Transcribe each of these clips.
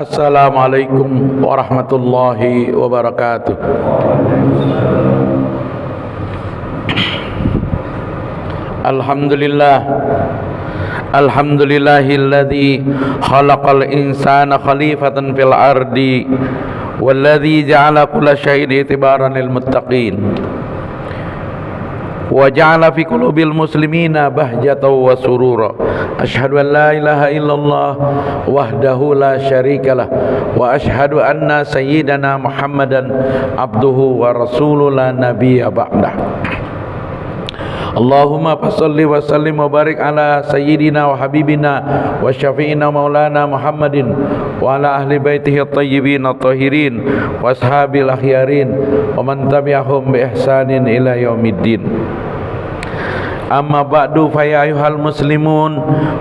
Assalamualaikum warahmatullahi wabarakatuh. Alhamdulillahilladzi khalaqal insana khalifatan fil ardi walladzi ja'ala kulla syai'in itibaran lil muttaqin wa ja'ala fi qulubil muslimina bahjatan wa surura. Asyhadu an la ilaha illallah wahdahu la syarikalah wa asyhadu anna sayyidana Muhammadan abduhu wa rasuluhu la nabiyya ba'dah. Allahumma fassalli wa sallim wa barik ala sayyidina wa habibina wa syafi'ina maulana Muhammadin wa ala ahli baitihi at-tayyibin at-tahirin wa ashabil akhyarin wa man tabi'ahum bi ihsanin ila yaumiddin. Amma ba'du fa ya ayyuhal muslimun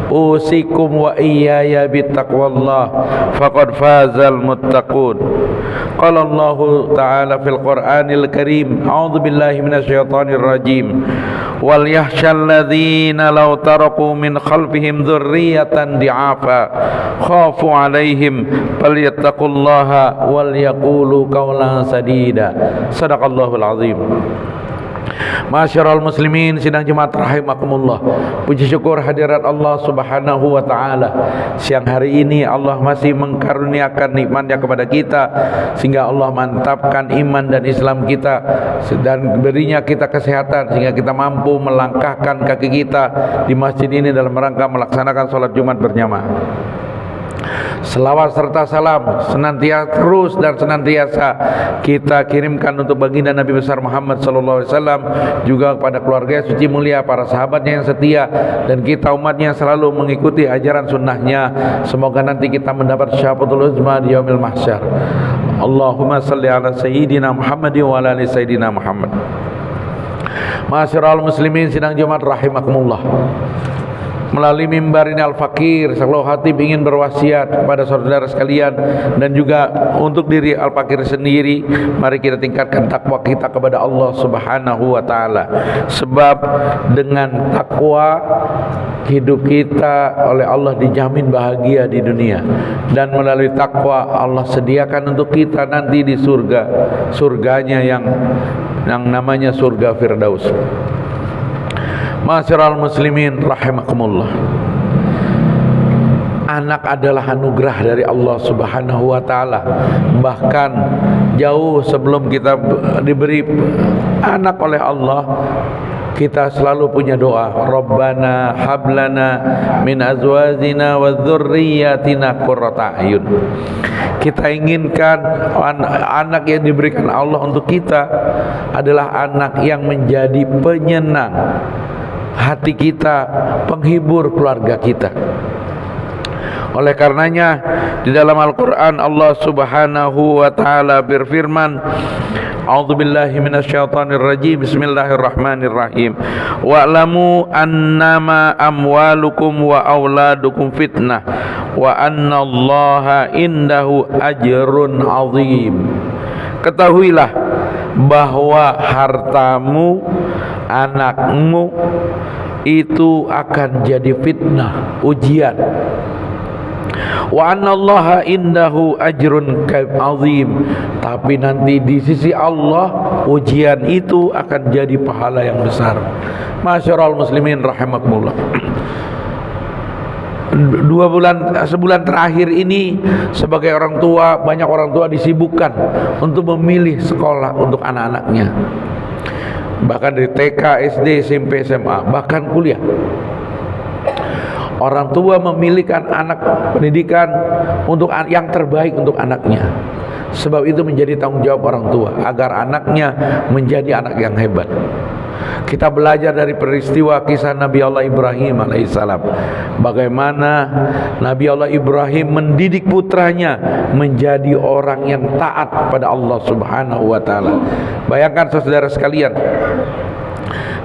usikum wa iyaya bittaqwallah faqad fazal muttaqun. Qala Allah ta'ala fil Qur'anil Karim a'udzu billahi minasyaitonir rajim wal yakhshal ladzina law taraku min khalfihim dzurriyyatan di'afa khafu 'alaihim falyattaqullaha wal yaqulu qawlan sadida. Shadaqallahul azim. Masyarul muslimin sidang jemaat rahimakumullah. Puji syukur hadirat Allah subhanahu wa ta'ala, siang hari ini Allah masih mengkaruniakan nikmatnya kepada kita sehingga Allah mantapkan iman dan Islam kita dan berinya kita kesehatan sehingga kita mampu melangkahkan kaki kita di masjid ini dalam rangka melaksanakan sholat Jumat berjamaah. Selawat serta salam senantiasa kita kirimkan untuk baginda Nabi besar Muhammad sallallahu alaihi wasallam, juga kepada keluarga suci mulia, para sahabatnya yang setia, dan kita umatnya selalu mengikuti ajaran sunnahnya. Semoga nanti kita mendapat syafaatul uzma di yaumil mahsyar. Allahumma salli ala sayyidina Muhammadin wa ala ali sayyidina Muhammad. Masyarul muslimin sidang Jumat rahimakumullah. Melalui mimbar ini Al-Fakir Shalawat Khatib ingin berwasiat kepada saudara sekalian dan juga untuk diri Al-Fakir sendiri, mari kita tingkatkan takwa kita kepada Allah subhanahu wa ta'ala. Sebab dengan takwa hidup kita oleh Allah dijamin bahagia di dunia, dan melalui takwa Allah sediakan untuk kita nanti di surganya yang namanya surga Firdaus. Masyarul muslimin rahimakumullah. Anak adalah anugerah dari Allah subhanahu wa ta'ala. Bahkan jauh sebelum kita diberi anak oleh Allah, kita selalu punya doa, Rabbana hablana min azwajina wa dzurriyyatina qurrata a'yun. Kita inginkan anak yang diberikan Allah untuk kita adalah anak yang menjadi penyenang hati kita, penghibur keluarga kita. Oleh karenanya di dalam Al-Quran Allah subhanahu wa ta'ala berfirman, a'udzubillahi minasyaitonir rajim, bismillahirrahmanirrahim, wa'lamu annama amwalukum wa auladukum fitnah wa annallaha indahu ajrun azim. Ketahuilah bahwa hartamu, anakmu itu akan jadi fitnah, ujian. Wa annallaha indahu ajrun azim. Tapi nanti di sisi Allah ujian itu akan jadi pahala yang besar. Masyarul muslimin rahimakumullah. Sebulan terakhir ini sebagai orang tua, banyak orang tua disibukkan untuk memilih sekolah untuk anak-anaknya, bahkan dari TK, SD, SMP, SMA, bahkan kuliah. Orang tua memilihkan anak pendidikan untuk yang terbaik untuk anaknya. Sebab itu menjadi tanggung jawab orang tua agar anaknya menjadi anak yang hebat. Kita belajar dari peristiwa kisah Nabi Allah Ibrahim alaihissalam, bagaimana Nabi Allah Ibrahim mendidik putranya menjadi orang yang taat pada Allah subhanahu wa ta'ala. Bayangkan saudara sekalian,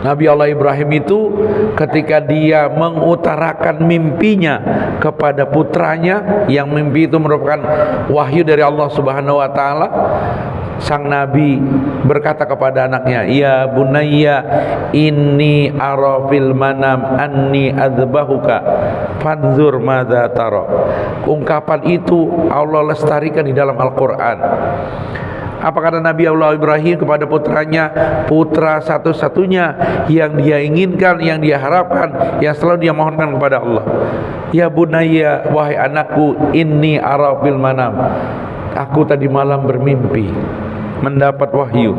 Nabi Allah Ibrahim itu ketika dia mengutarakan mimpinya kepada putranya, yang mimpi itu merupakan wahyu dari Allah Subhanahu wa taala, sang nabi berkata kepada anaknya, "Ya bunayya inni ara fil manam anni adzbahuka fanzur madza tara." Ungkapan itu Allah lestarikan di dalam Al-Qur'an. Apa kata Nabi Allah Ibrahim kepada putranya, putra satu-satunya yang dia inginkan, yang dia harapkan, yang selalu dia mohonkan kepada Allah? Ya bunayya, wahai anakku, inni ara fil manam, aku tadi malam bermimpi mendapat wahyu,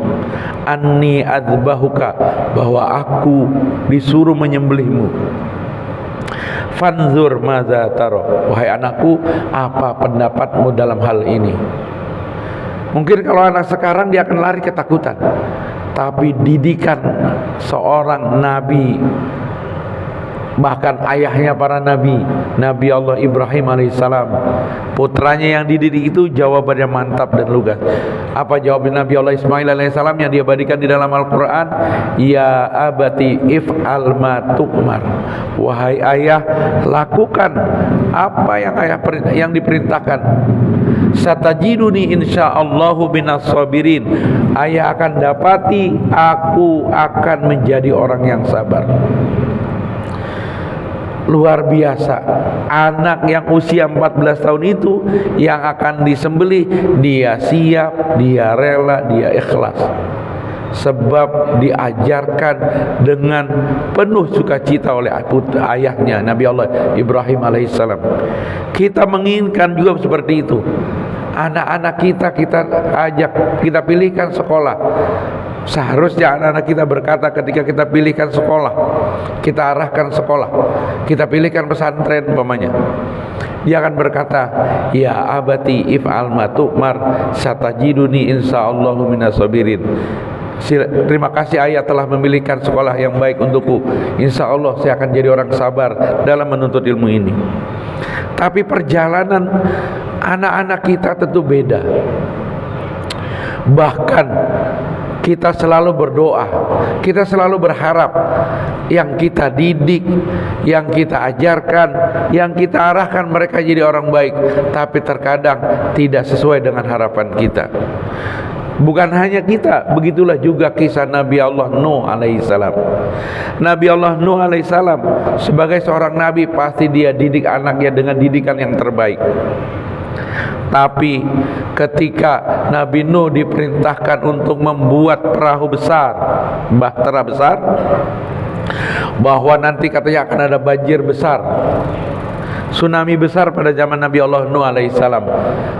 anni adzbahuka, bahwa aku disuruh menyembelihmu. Fanzur madza tara, wahai anakku, apa pendapatmu dalam hal ini? Mungkin kalau anak sekarang dia akan lari ketakutan, tapi didikan seorang nabi, bahkan ayahnya para nabi, Nabi Allah Ibrahim alaihissalam, putranya yang dididik itu jawabannya mantap dan lugas. Apa jawaban Nabi Allah Ismail alaihissalam yang dia berikan di dalam Al-Quran? Ya abati if'al ma tu'mar, wahai ayah, lakukan apa yang diperintahkan. Satajiduni insyaallahu minas sabirin, ayah akan dapati aku akan menjadi orang yang sabar. Luar biasa, anak yang usia 14 tahun itu yang akan disembelih, dia siap, dia rela, dia ikhlas, sebab diajarkan dengan penuh sukacita oleh ayahnya Nabi Allah Ibrahim alaihissalam. Kita menginginkan juga seperti itu. Anak-anak kita ajak, kita pilihkan sekolah. Seharusnya anak-anak kita berkata ketika kita pilihkan sekolah, kita arahkan sekolah, kita pilihkan pesantren umpamanya, dia akan berkata, ya abati if'al ma tu'mar satajiduni insyaallahu minas sabirin. Terima kasih ayah telah memilihkan sekolah yang baik untukku, insya Allah saya akan jadi orang sabar dalam menuntut ilmu ini. Tapi perjalanan anak-anak kita tentu beda. Bahkan kita selalu berdoa, kita selalu berharap yang kita didik, yang kita ajarkan, yang kita arahkan mereka jadi orang baik, tapi terkadang tidak sesuai dengan harapan kita. Bukan hanya kita, begitulah juga kisah Nabi Allah Nuh alaihissalam. Nabi Allah Nuh alaihissalam sebagai seorang nabi pasti dia didik anaknya dengan didikan yang terbaik. Tapi ketika Nabi Nuh diperintahkan untuk membuat perahu besar, bahtera besar, bahwa nanti katanya akan ada banjir besar, tsunami besar pada zaman Nabi Allah Nuh alaihissalam,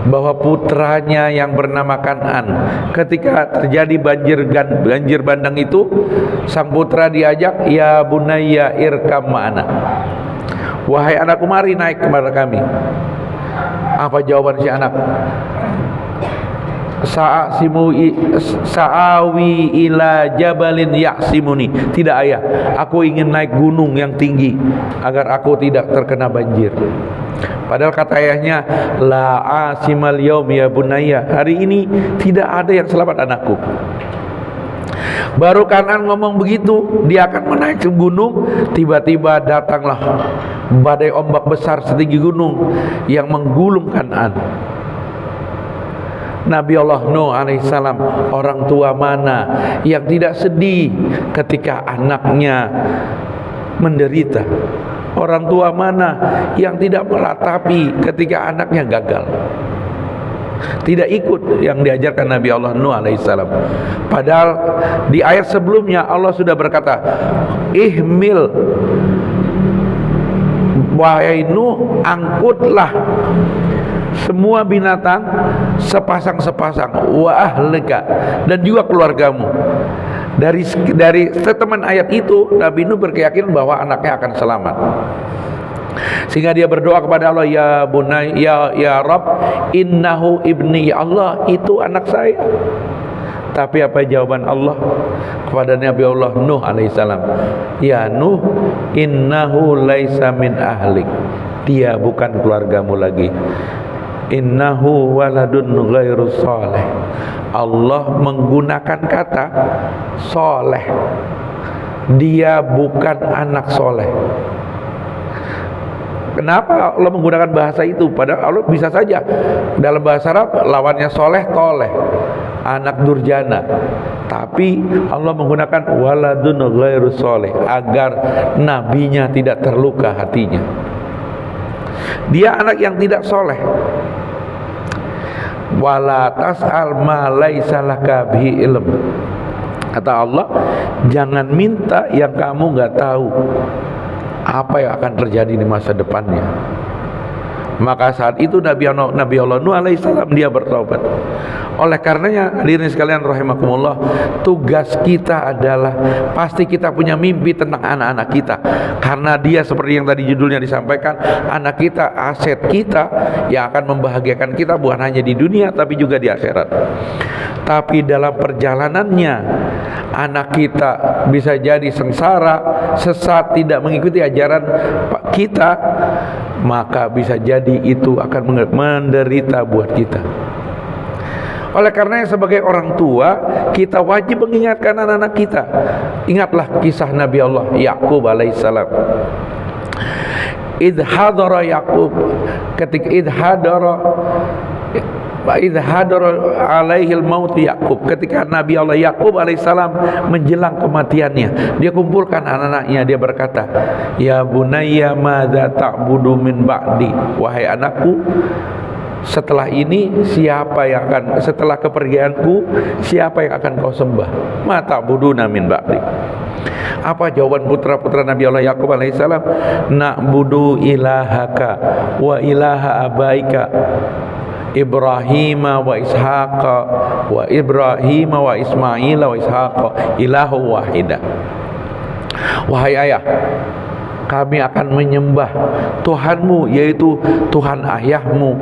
bahwa putranya yang bernama Kan'an, ketika terjadi banjir bandang itu, sang putra diajak, ya bunayya irkam ma'ana, wahai anakku mari naik kepada kami. Apa jawaban si anak? Sa'awi ila jabalin ya'simuni. Tidak ayah, aku ingin naik gunung yang tinggi agar aku tidak terkena banjir. Padahal kata ayahnya, la asimal yaum ya bunayya, hari ini tidak ada yang selamat anakku. Baru Kan'an ngomong begitu, dia akan menaik ke gunung, tiba-tiba datanglah badai ombak besar setinggi gunung yang menggulung Kan'an. Nabi Allah Nuh alaihissalam, orang tua mana yang tidak sedih ketika anaknya menderita? Orang tua mana yang tidak meratapi ketika anaknya gagal? Tidak ikut yang diajarkan Nabi Allah Nuh alaihissalam. Padahal di ayat sebelumnya Allah sudah berkata, ihmil, wahai Nuh, angkutlah semua binatang sepasang-sepasang, wa ahlika, dan juga keluargamu. Dari statement ayat itu Nabi Nuh berkeyakinan bahwa anaknya akan selamat. Sehingga dia berdoa kepada Allah, ya bunay, ya Rabb, innahu ibni, ya Allah, itu anak saya. Tapi apa jawaban Allah kepada Nabi Allah Nuh alaihissalam? Ya Nuh, innahu laisa min ahlik, dia bukan keluargamu lagi. Innahu waladun ghairu sholeh. Allah menggunakan kata soleh. dia bukan anak soleh. Kenapa Allah menggunakan bahasa itu? Padahal Allah bisa saja dalam bahasa Arab lawannya soleh, toleh, anak durjana. Tapi Allah menggunakan waladun ghairu soleh agar nabinya tidak terluka hatinya. Dia anak yang tidak soleh. Wala tas'al ma laisa laka bihi ilm. Kata Allah, jangan minta yang kamu nggak tahu apa yang akan terjadi di masa depannya. Maka saat itu Nabi Allah Nuh alaihissalam dia bertobat. Oleh karenanya hadirin sekalian rahimakumullah, tugas kita adalah pasti kita punya mimpi tentang anak-anak kita. Karena dia seperti yang tadi judulnya disampaikan, anak kita aset kita yang akan membahagiakan kita bukan hanya di dunia tapi juga di akhirat. Tapi dalam perjalanannya anak kita bisa jadi sengsara, sesat, tidak mengikuti ajaran kita, maka bisa jadi itu akan menderita buat kita. Oleh karenanya sebagai orang tua, kita wajib mengingatkan anak-anak kita. Ingatlah kisah Nabi Allah Yakub alaihissalam. Idhadara Yakub, ketika idhadara alaihil maut Yakub, ketika Nabi Allah Yakub alaihissalam menjelang kematiannya, dia kumpulkan anak-anaknya, dia berkata, ya bunayya madza ta'budu min ba'di, wahai anakku, setelah ini siapa yang akan, setelah kepergianku siapa yang akan kau sembah? Ma ta'buduna min ba'di. Apa jawaban putra-putra Nabi Allah Yakub alaihissalam? Na'budu ilahaka wa ilaha abaika Ibrahim wa Ishaq wa Ibrahim wa Ismail wa Ishaq ilahu wahida. Wahai ayah, kami akan menyembah Tuhanmu, yaitu Tuhan ayahmu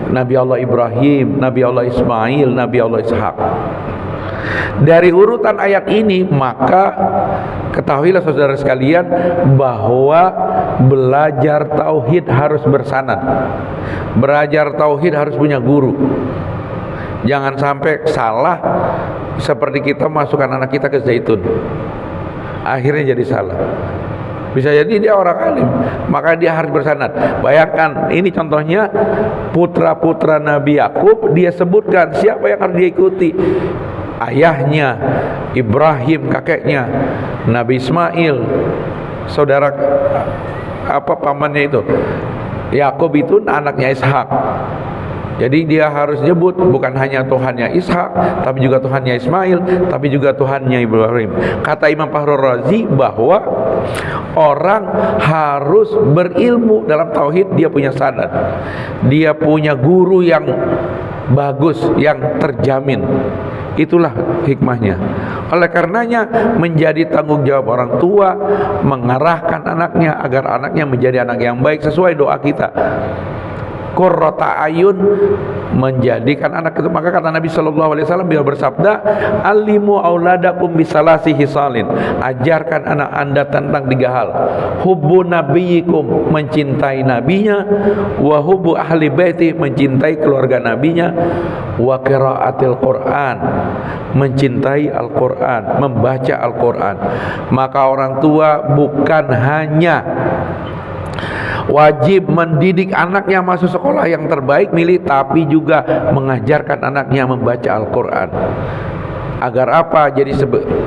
Nabi Allah Ibrahim, Nabi Allah Ismail, Nabi Allah Ishaq. Dari urutan ayat ini maka ketahuilah saudara sekalian bahwa belajar tauhid harus bersanad. Belajar tauhid harus punya guru. Jangan sampai salah seperti kita masukkan anak kita ke zaitun, akhirnya jadi salah. Bisa jadi dia orang alim, maka dia harus bersanad. Bayangkan, ini contohnya putra-putra Nabi Yakub, dia sebutkan siapa yang harus diikuti. Ayahnya Ibrahim, kakeknya Nabi Ismail, saudara pamannya itu Yakub itu anaknya Ishak. Jadi dia harus nyebut bukan hanya Tuhannya Ishak, tapi juga Tuhannya Ismail, tapi juga Tuhannya Ibrahim. Kata Imam Fakhrul Razi bahwa orang harus berilmu dalam tauhid, dia punya sanad, dia punya guru yang bagus, yang terjamin. Itulah hikmahnya. Oleh karenanya menjadi tanggung jawab orang tua mengarahkan anaknya agar anaknya menjadi anak yang baik sesuai doa kita. Qurrata ayun, menjadikan anak itu. Maka kata Nabi sallallahu alaihi wasallam, beliau bersabda, alimu auladakum bisalasi hisalin, ajarkan anak anda tentang 3 hal. Hubbu nabiyikum, mencintai nabinya, wa hubbu ahli baiti, mencintai keluarga nabinya, wa qiraatil Quran, mencintai Al-Quran, membaca Al-Quran. Maka orang tua bukan hanya wajib mendidik anaknya masuk sekolah yang terbaik milih, tapi juga mengajarkan anaknya membaca Al-Quran. Agar apa? Jadi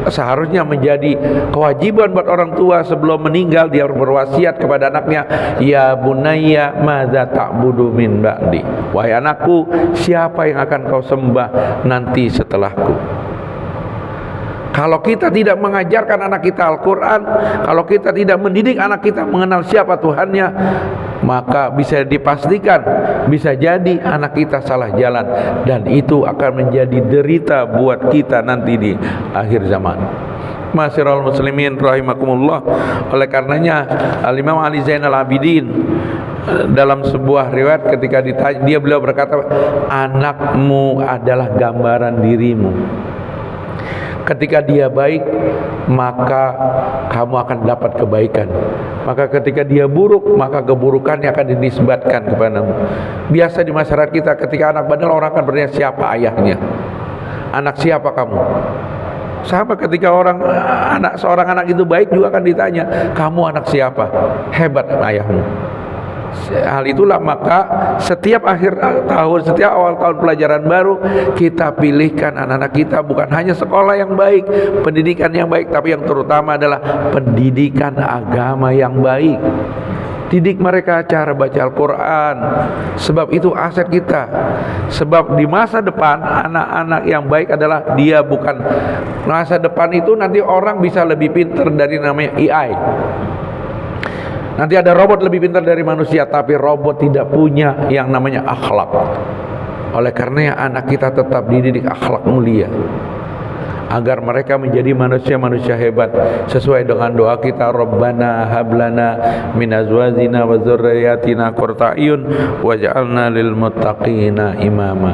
seharusnya menjadi kewajiban buat orang tua sebelum meninggal, dia berwasiat kepada anaknya, ya bunayya madza ta'budu min ba'di, wahai anakku, siapa yang akan kau sembah nanti setelahku. Kalau kita tidak mengajarkan anak kita Al-Quran, kalau kita tidak mendidik anak kita mengenal siapa Tuhannya, maka bisa dipastikan bisa jadi anak kita salah jalan, dan itu akan menjadi derita buat kita nanti di akhir zaman. Ma'asyiral muslimin rahimakumullah. Oleh karenanya Al-Imam Ali Zainal Abidin dalam sebuah riwayat ketika ditanya, beliau berkata, anakmu adalah gambaran dirimu. Ketika dia baik, maka kamu akan dapat kebaikan. Maka ketika dia buruk, maka keburukannya akan dinisbatkan kepadamu. Biasa di masyarakat kita, ketika anak bandel, orang akan bertanya siapa ayahnya, anak siapa kamu. Sama ketika seorang anak itu baik juga akan ditanya, kamu anak siapa? Hebat ayahmu. Hal itulah maka setiap akhir tahun, setiap awal tahun pelajaran baru, kita pilihkan anak-anak kita bukan hanya sekolah yang baik, pendidikan yang baik, tapi yang terutama adalah pendidikan agama yang baik. Didik mereka cara baca Al-Quran, sebab itu aset kita. Sebab di masa depan anak-anak yang baik adalah dia, bukan masa depan itu nanti orang bisa lebih pintar dari namanya AI. Nanti ada robot lebih pintar dari manusia, tapi robot tidak punya yang namanya akhlak. Oleh karenanya anak kita tetap dididik akhlak mulia, agar mereka menjadi manusia-manusia hebat sesuai dengan doa kita, Rabbana hablana min azwajina wa dzurriyyatina qurrata a'yun waj'alna lil muttaqina imama.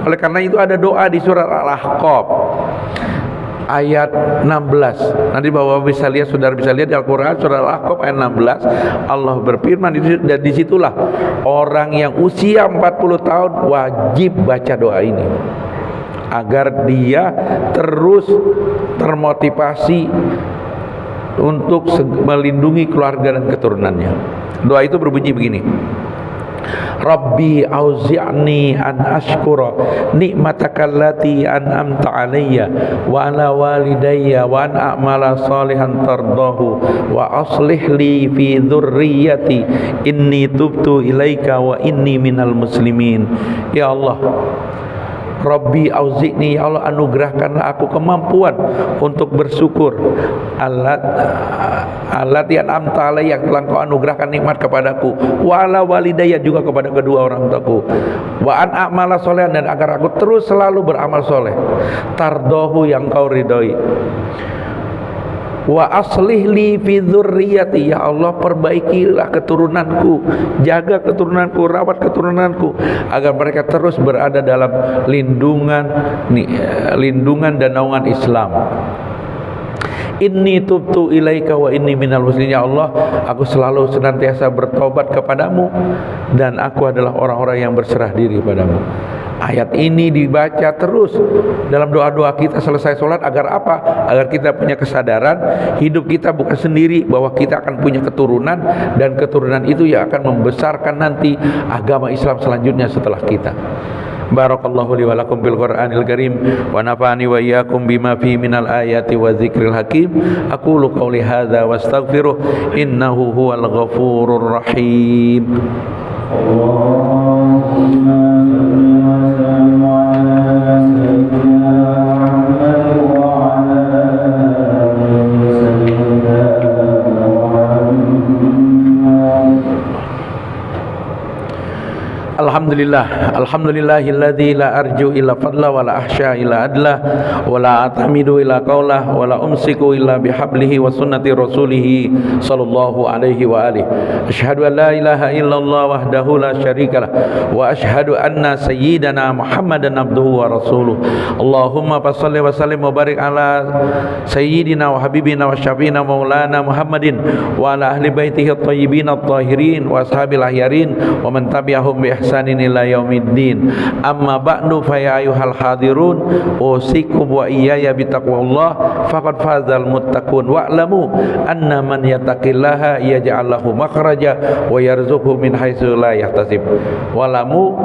Oleh karena itu ada doa di surat Al-Ahqaf ayat 16. Nanti Bapak bisa lihat, saudara bisa lihat di Al-Quran surah Al-Ahqaf ayat 16. Allah berfirman, dan disitulah orang yang usia 40 tahun wajib baca doa ini, agar dia terus termotivasi untuk melindungi keluarga dan keturunannya. Doa itu berbunyi begini: Rabbi auzi'ni an ashkura ni'mataka allati an'amta alayya wa ala walidayya wa an a'mala salihan tardahu wa aslih li fi dhurriyyati inni tubtu ilaika wa inni minal muslimin. Ya Allah, Rabbi auzi'ni, ya Allah anugerahkanlah aku kemampuan untuk bersyukur allati an'amta alayya, yang telah Kau anugerahkan nikmat kepadaku, wa ala walidayya, juga kepada kedua orang tuaku, wa an a'mala sholihan, dan agar aku terus selalu beramal soleh, tardohu, yang Kau ridhoi, wa aslih li fi dzurriyyati, ya Allah perbaikilah keturunanku, jaga keturunanku, rawat keturunanku, agar mereka terus berada dalam lindungan dan naungan Islam. Inni tubtu ilaika wa inni minal muslimin, ya Allah aku selalu senantiasa bertobat kepadamu dan aku adalah orang-orang yang berserah diri padamu. Ayat ini dibaca terus dalam doa-doa kita selesai sholat, agar apa? Agar kita punya kesadaran hidup kita bukan sendiri, bahwa kita akan punya keturunan, dan keturunan itu yang akan membesarkan nanti agama Islam selanjutnya setelah kita. Barakallahu li wa lakum bil Qur'anil Karim wa nafa'ani wa iyyakum bima fi minal ayati wa dzikril hakim. Aqulu qouli hadza wastaghfiruh innahu huwal ghafurur rahim. Alhamdulillahilladzi la arju illa fadla wa la ahsya illa adla wa la atamidu illa qawlah wa la umsiku illa bihablihi wa sunnati rasulih sallallahu alaihi wa alihi. Asyhadu an la ilaha illallah wahdahu la syarikalah wa asyhadu anna sayyidana Muhammadan abduhu wa rasuluh. Allahumma fassalli wa sallim wa barik ala sayyidina wa habibina wa syafiina maulana Muhammadin wa ala ahli baitihi at-tayyibin at-tahirin wa ashabil ahyarin wa man tabi'ahum bi ihsanin ila yaumiddin. Amma ba'du, fa ya ayyuhal hadirun, usikum wa iyaya bitaqwallah faqad fazal muttaqun, wa'lamu anna man yattaqillaha yaj'al lahu makhraja wa yarzuqhu min haitsu la yahtasib, wa'lamu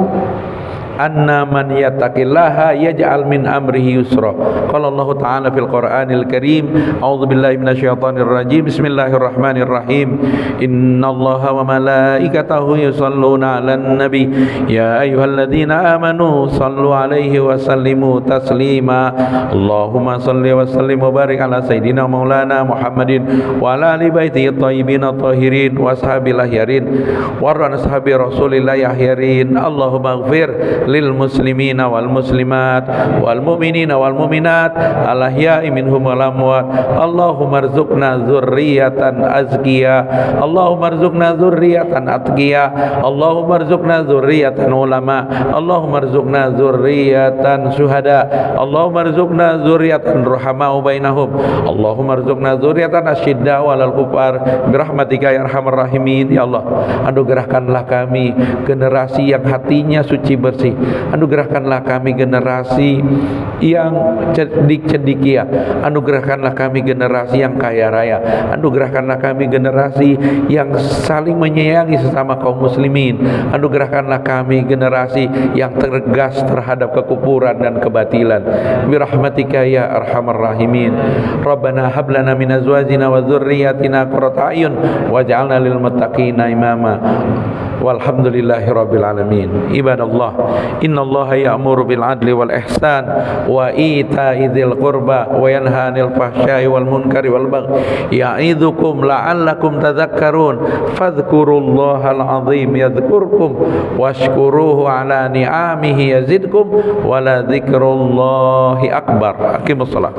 anna man yattaqillaha yaj'al min amrihi yusra. Qala Allah Ta'ala fil Qur'anil Karim, a'udzu billahi minasyaitonir rajim, bismillahirrahmanirrahim. Innallaha wa malaikatahu yusholluna 'alan nabi ya ayyuhalladzina amanu shallu 'alaihi wa sallimu taslima. Allahumma shalli wa sallim wa barik ala sayidina maulana Muhammadin wa ala ali baitihi thayyibin tahirin wa ashabil ahyarin wa ashabi rasulillah ahyarin. Allahumma ighfir lil muslimina wal muslimat wal mu'minina wal mu'minat al ahya'i minhum wal amwat. Allahumma rzuqna dzurriyyatan azkiya, Allahumma rzuqna dzurriyyatan atqiya, Allahumma rzuqna dzurriyyatan ulama, Allahumma rzuqna dzurriyyatan syuhada, Allahumma rzuqna dzurriyyatan ruhamau bainahum, Allahumma rzuqna dzurriyyatan asyidda walal kufar birahmatika ya arhamar rahimin. Ya Allah, anugerahkanlah kami generasi yang hatinya suci bersih, bersih. Anugerahkanlah kami generasi yang cendik-cendikia. Anugerahkanlah kami generasi yang kaya raya. Anugerahkanlah kami generasi yang saling menyayangi sesama kaum muslimin. Anugerahkanlah kami generasi yang tegas terhadap kekufuran dan kebatilan. Birahmatika ya arhamar rahimin. Rabbana hab lana min azwajina wa dzurriyyatina qurrata a'yun waj'alna lil muttaqina imama. Walhamdulillahi rabbil alamin. Ibadallah, innallaha ya'muru bil adli wal ihsan wa ita'i dzil qurba wa yanha 'anil fahsya'i wal munkari wal baghi ya'idzukum la'allakum tadhakkarun. Fadhkurullahal 'azim yadhkurkum washkuruhu 'ala ni'amihi yazidkum wa la dzikrullahi akbar. Aqimus shalah.